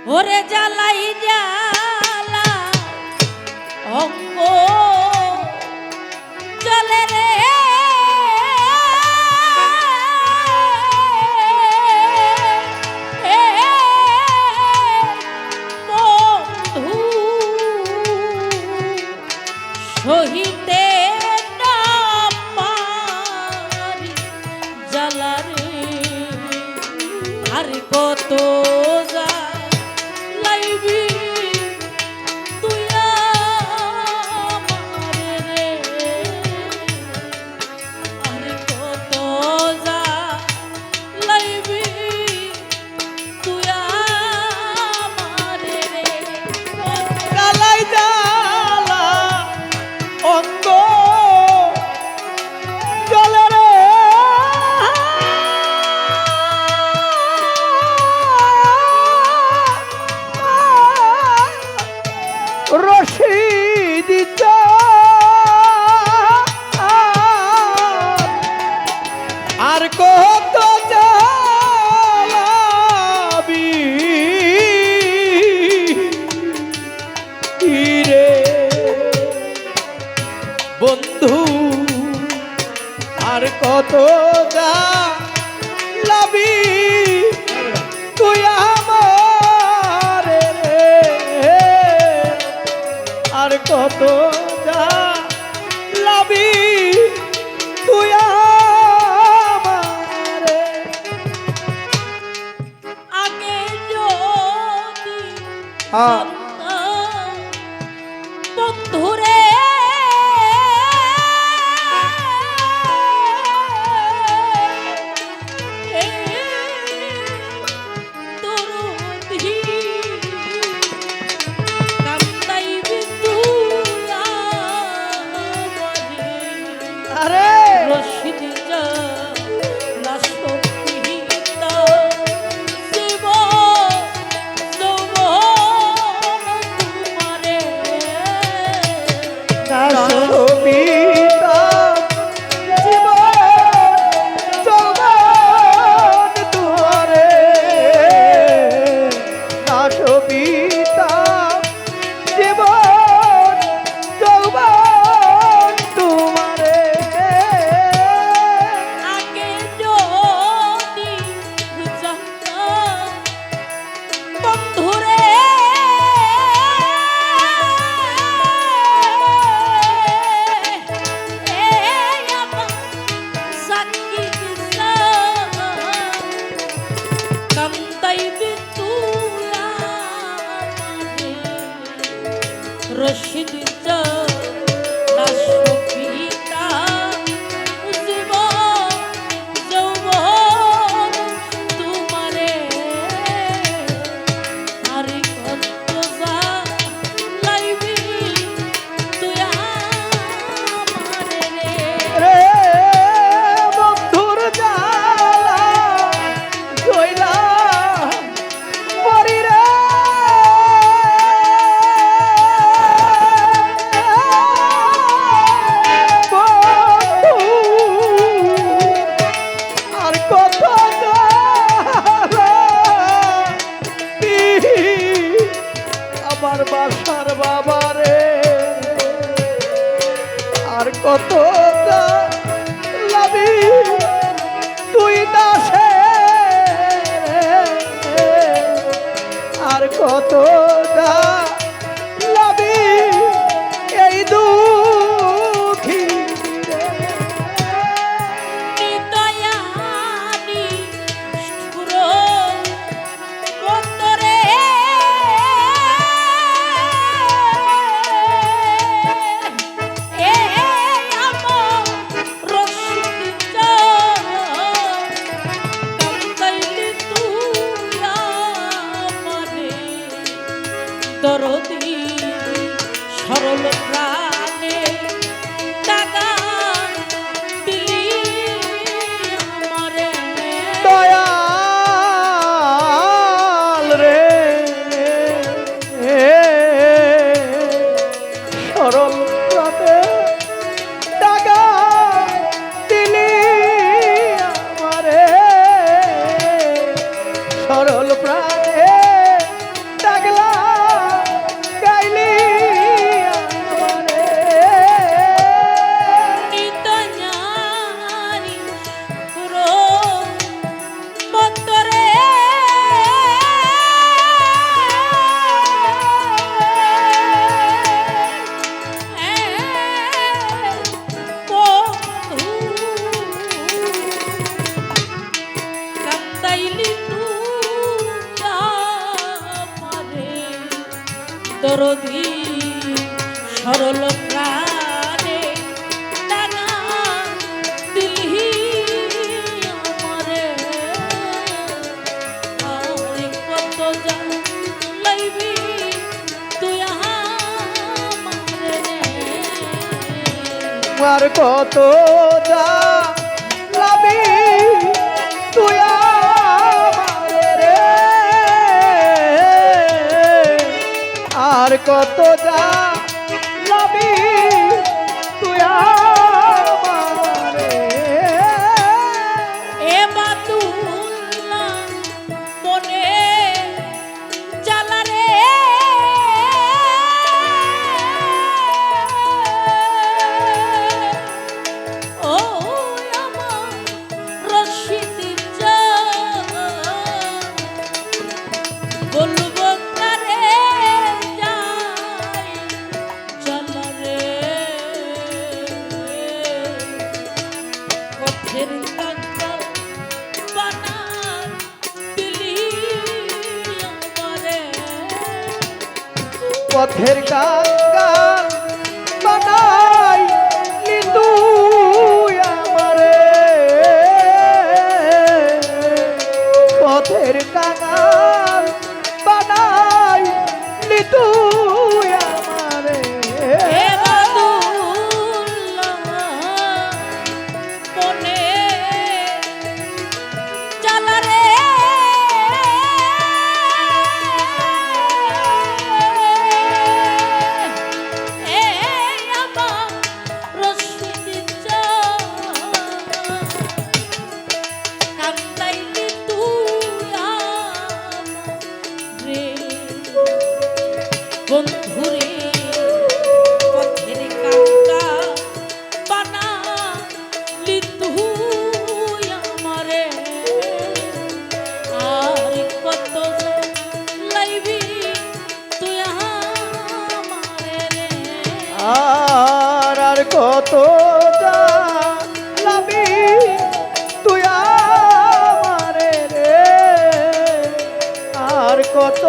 ওরে জ্বালাই জ্বালা অঙ্গ চলে রে বন্ধু সহিতে না পারি জ্বালা রে আর কত আর কত জ্বালাবি রে বন্ধু আর কত জ্বালাবি তুই আমার রে আর কত জ্বালাবি তুই বন্ধুরে আরে রশিদ রশিদ আমার বাসার বাবারে আর কত লাভি তুই দাসে আর কত লাভি এই দুঃখী দরদি সরল প্রাণে টাকা দিলি আমারে দয়াল রে সরল প্রাণে টাকা দিলি আমারে সরল প্রাণে দরদি সরল প্রাণে টানা দিলি আমারে আর কত জ্বালাইবি তুই আমারে আর কত জ্বালাবি তুই আমারে রে, আর কত জ্বালাবি তুই আমারে। এ বাতুল্লাহ মনে জ্বালা রে ও আমার রশিদ জান বলবো কারে যাই জ্বালা রে পথের কাঙ্গাল বানা দিলি আমারে পথের কাঙ্গাল বানাই তুই আমারে, পথের কাঙ্গাল বানাই তুই আমারে। এ বাদুল্লাহ মনে জ্বালা রে এ আমার রশিদ জান কান্দাইলি তুই আমারে বন্ধুরে পথের কাঙ্গা বানালি তুই আমারে আর কত লাইবি তুই আমারে রে আর কত জ্বালাবি তুই আমারে রে, আর কত